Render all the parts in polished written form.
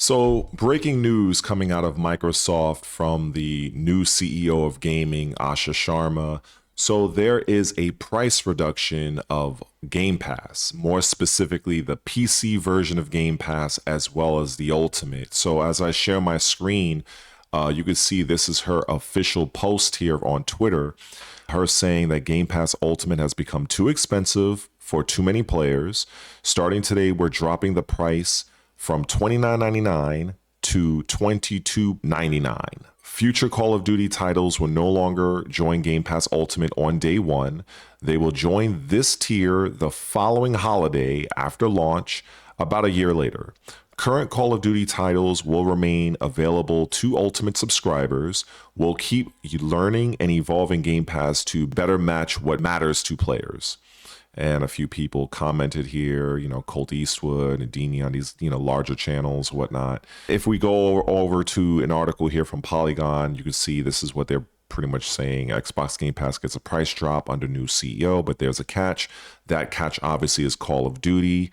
So, breaking news coming out of Microsoft from the new CEO of gaming, Asha Sharma. So, there is a price reduction of Game Pass, more specifically the PC version of Game Pass as well as the Ultimate. So, as I share my screen, you can see this is her official post here on Twitter. Her saying that Game Pass Ultimate has become too expensive for too many players. Starting today, we're dropping the price from $29.99 to $22.99. Future Call of Duty titles will no longer join Game Pass Ultimate on day one. They will join this tier the following holiday after launch, about a year later. Current Call of Duty titles will remain available to Ultimate subscribers. We'll keep learning and evolving Game Pass to better match what matters to players. And a few people commented here, Colt Eastwood and Dini on these, larger channels, whatnot. If we go over to an article here from Polygon, you can see this is what they're pretty much saying. Xbox Game Pass gets a price drop under new CEO, but there's a catch. That catch obviously is Call of Duty.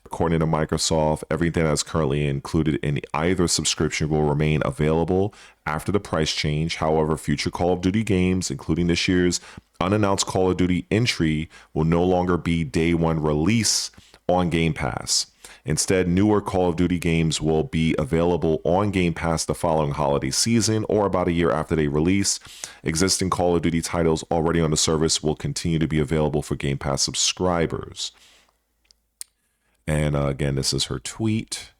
According to Microsoft, everything that's currently included in either subscription will remain available after the price change. However, future Call of Duty games, including this year's unannounced Call of Duty entry, will no longer be day one release on Game Pass. Instead, newer Call of Duty games will be available on Game Pass the following holiday season or about a year after they release. Existing Call of Duty titles already on the service will continue to be available for Game Pass subscribers. And again, this is her tweet.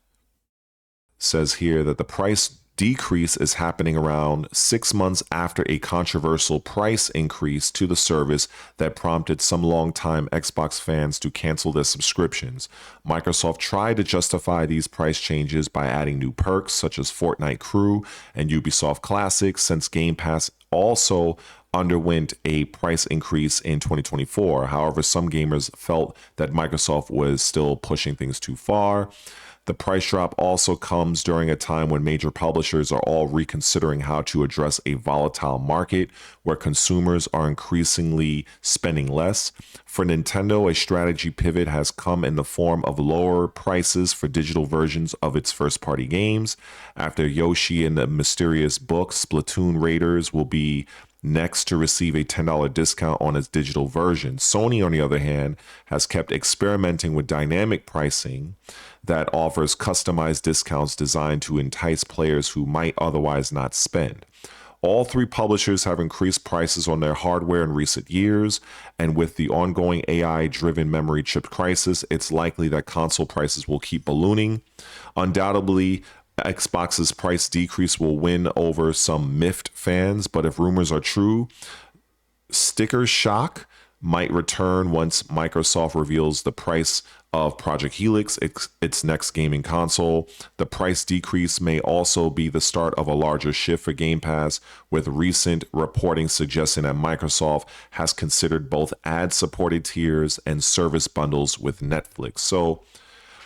Says here that the price decrease is happening around 6 months after a controversial price increase to the service that prompted some longtime Xbox fans to cancel their subscriptions. Microsoft tried to justify these price changes by adding new perks such as Fortnite Crew and Ubisoft Classics, since Game Pass also underwent a price increase in 2024. However, some gamers felt that Microsoft was still pushing things too far. The price drop also comes during a time when major publishers are all reconsidering how to address a volatile market where consumers are increasingly spending less. For Nintendo, a strategy pivot has come in the form of lower prices for digital versions of its first-party games. After Yoshi and the Mysterious Book, Splatoon Raiders will be next to receive a $10 discount on its digital version. Sony, on the other hand, has kept experimenting with dynamic pricing that offers customized discounts designed to entice players who might otherwise not spend. All three publishers have increased prices on their hardware in recent years, and with the ongoing AI-driven memory chip crisis, it's likely that console prices will keep ballooning. Undoubtedly, Xbox's price decrease will win over some miffed fans, but if rumors are true, sticker shock might return once Microsoft reveals the price of Project Helix, its next gaming console. The price decrease may also be the start of a larger shift for Game Pass, with recent reporting suggesting that Microsoft has considered both ad-supported tiers and service bundles with Netflix. So,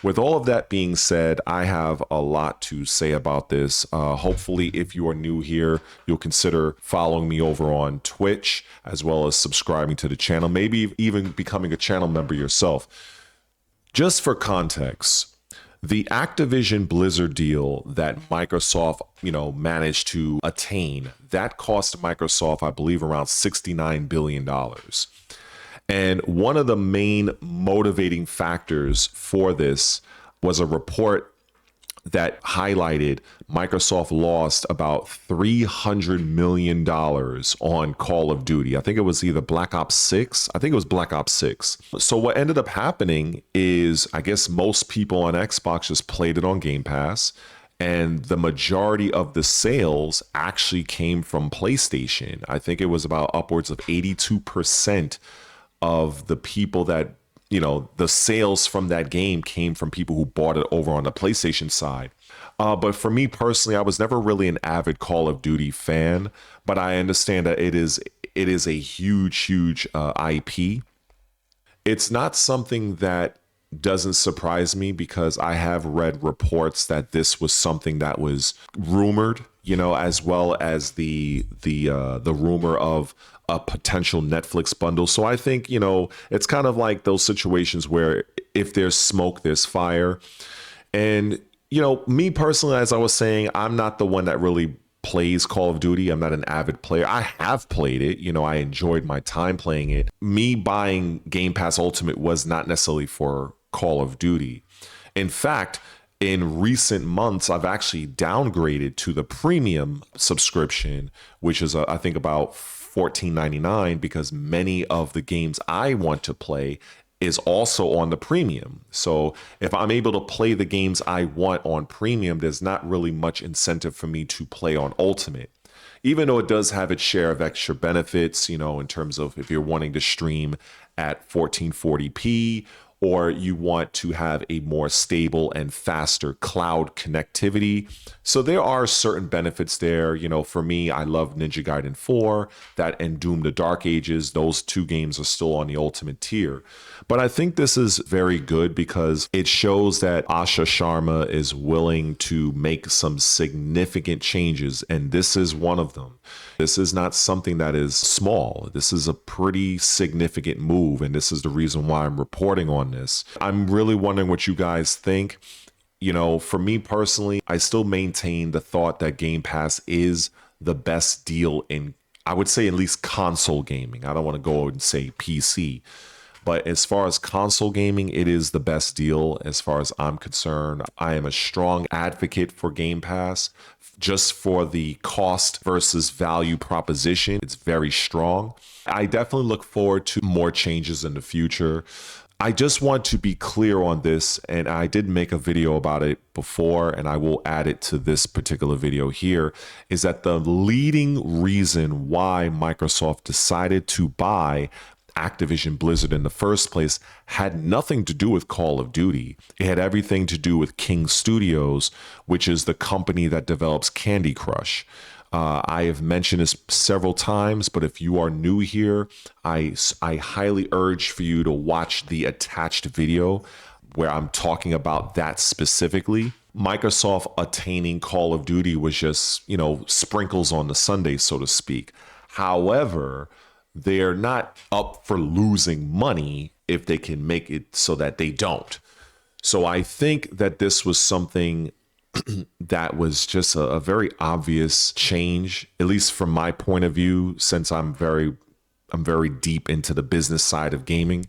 with all of that being said, I have a lot to say about this. Hopefully, if you are new here, you'll consider following me over on Twitch, as well as subscribing to the channel, maybe even becoming a channel member yourself. Just for context, the Activision Blizzard deal that Microsoft, managed to attain, that cost Microsoft, I believe, around $69 billion. And one of the main motivating factors for this was a report that highlighted Microsoft lost about $300 million on Call of Duty. I think it was either Black Ops 6. I think it was Black Ops 6. So what ended up happening is, I guess most people on Xbox just played it on Game Pass, and the majority of the sales actually came from PlayStation. I think it was about upwards of 82% of the people that, the sales from that game came from people who bought it over on the PlayStation side. But for me personally, I was never really an avid Call of Duty fan, but I understand that it is a huge IP. It's not something that doesn't surprise me, because I have read reports that this was something that was rumored, as well as the rumor of a potential Netflix bundle. So I think, it's kind of like those situations where if there's smoke, there's fire. And, Me personally, as I was saying, I'm not the one that really plays Call of Duty. I'm not an avid player. I have played it. I enjoyed my time playing it. Me buying Game Pass Ultimate was not necessarily for Call of Duty. In fact, in recent months, I've actually downgraded to the premium subscription, which is, I think, about $14.99, because many of the games I want to play is also on the premium. So if I'm able to play the games I want on premium, there's not really much incentive for me to play on Ultimate. Even though it does have its share of extra benefits, in terms of if you're wanting to stream at 1440p, or you want to have a more stable and faster cloud connectivity. So there are certain benefits there. For me, I love Ninja Gaiden 4, that and Doom the Dark Ages. Those two games are still on the Ultimate tier. But I think this is very good because it shows that Asha Sharma is willing to make some significant changes, and this is one of them. This is not something that is small. This is a pretty significant move, and this is the reason why I'm reporting on this. I'm really wondering what you guys think. For me personally, I still maintain the thought that Game Pass is the best deal in, I would say, at least console gaming. I don't want to go and say PC. But as far as console gaming, it is the best deal as far as I'm concerned. I am a strong advocate for Game Pass just for the cost versus value proposition. It's very strong. I definitely look forward to more changes in the future. I just want to be clear on this, and I did make a video about it before, and I will add it to this particular video here, is that the leading reason why Microsoft decided to buy Activision Blizzard in the first place had nothing to do with Call of Duty. It had everything to do with King Studios, which is the company that develops Candy Crush. I have mentioned this several times, but if you are new here, I highly urge for you to watch the attached video where I'm talking about that specifically. Microsoft attaining Call of Duty was just, sprinkles on the sundae, so to speak. However, they're not up for losing money if they can make it so that they don't. So I think that this was something that was just a very obvious change, at least from my point of view, since I'm very deep into the business side of gaming.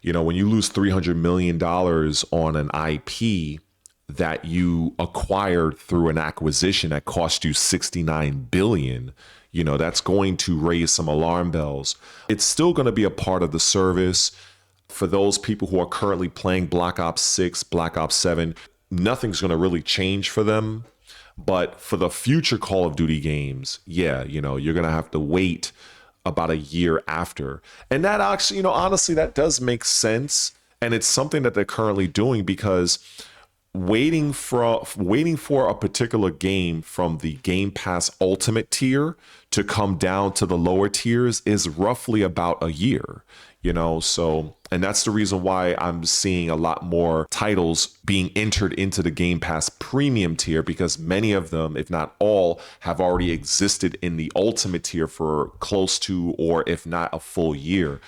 When you lose $300 million on an IP that you acquired through an acquisition that cost you $69 billion, that's going to raise some alarm bells. It's still going to be a part of the service. For those people who are currently playing Black Ops 6, Black Ops 7, nothing's going to really change for them. But for the future Call of Duty games, you're going to have to wait about a year after. And that actually, honestly, that does make sense. And it's something that they're currently doing, because waiting for a particular game from the Game Pass Ultimate tier to come down to the lower tiers is roughly about a year, so, and that's the reason why I'm seeing a lot more titles being entered into the Game Pass premium tier, because many of them, if not all, have already existed in the Ultimate tier for close to, or if not a full year.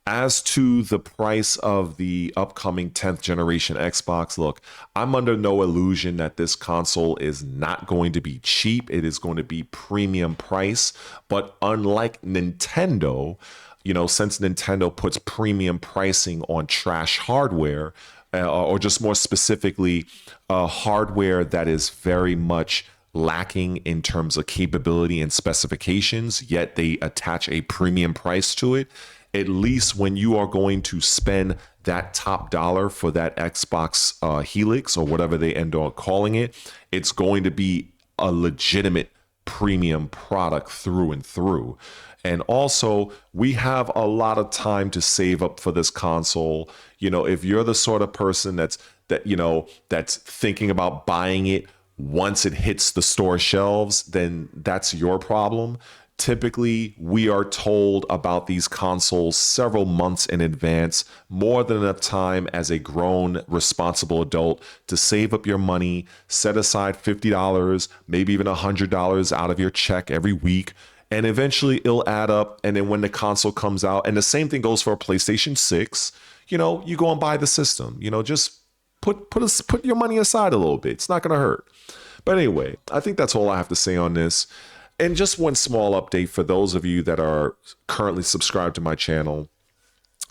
As to the price of the upcoming 10th generation Xbox, look, I'm under no illusion that this console is not going to be cheap. It is going to be premium price. But unlike Nintendo, since Nintendo puts premium pricing on trash hardware, or just more specifically, hardware that is very much lacking in terms of capability and specifications, yet they attach a premium price to it. At least when you are going to spend that top dollar for that Xbox Helix, or whatever they end up calling it, it's going to be a legitimate premium product through and through. And also, we have a lot of time to save up for this console. If you're the sort of person that's thinking about buying it once it hits the store shelves, then that's your problem. Typically, we are told about these consoles several months in advance, more than enough time as a grown, responsible adult to save up your money, set aside $50, maybe even $100 out of your check every week, and eventually it'll add up. And then when the console comes out, and the same thing goes for a PlayStation 6, you go and buy the system, just put your money aside a little bit. It's not gonna hurt. But anyway, I think that's all I have to say on this. And just one small update for those of you that are currently subscribed to my channel.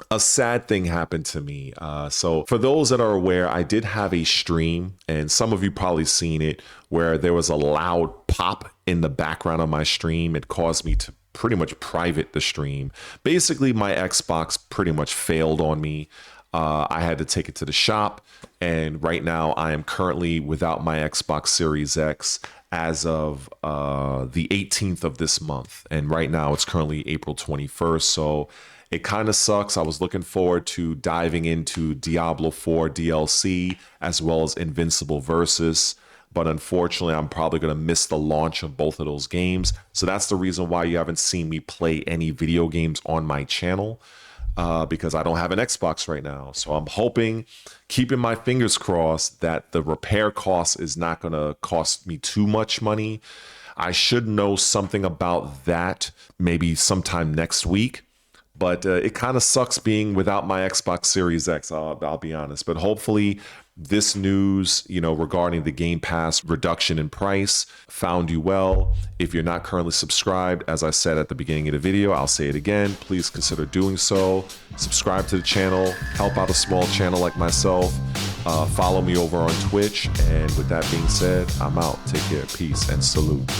A sad thing happened to me. So for those that are aware, I did have a stream, and some of you probably seen it, where there was a loud pop in the background of my stream. It caused me to pretty much private the stream. Basically, my Xbox pretty much failed on me. I had to take it to the shop, and right now I am currently without my Xbox Series X as of the 18th of this month. And right now it's currently April 21st. So it kind of sucks. I was looking forward to diving into Diablo 4 DLC as well as Invincible Versus. But unfortunately, I'm probably going to miss the launch of both of those games. So that's the reason why you haven't seen me play any video games on my channel. Because I don't have an Xbox right now. So I'm hoping, keeping my fingers crossed, that the repair cost is not going to cost me too much money. I should know something about that maybe sometime next week. But it kind of sucks being without my Xbox Series X, I'll be honest. But hopefully this news, regarding the Game Pass reduction in price found you well. If you're not currently subscribed, as I said at the beginning of the video, I'll say it again, please consider doing so. Subscribe to the channel, help out a small channel like myself. Follow me over on Twitch. And with that being said, I'm out. Take care, peace, and salute.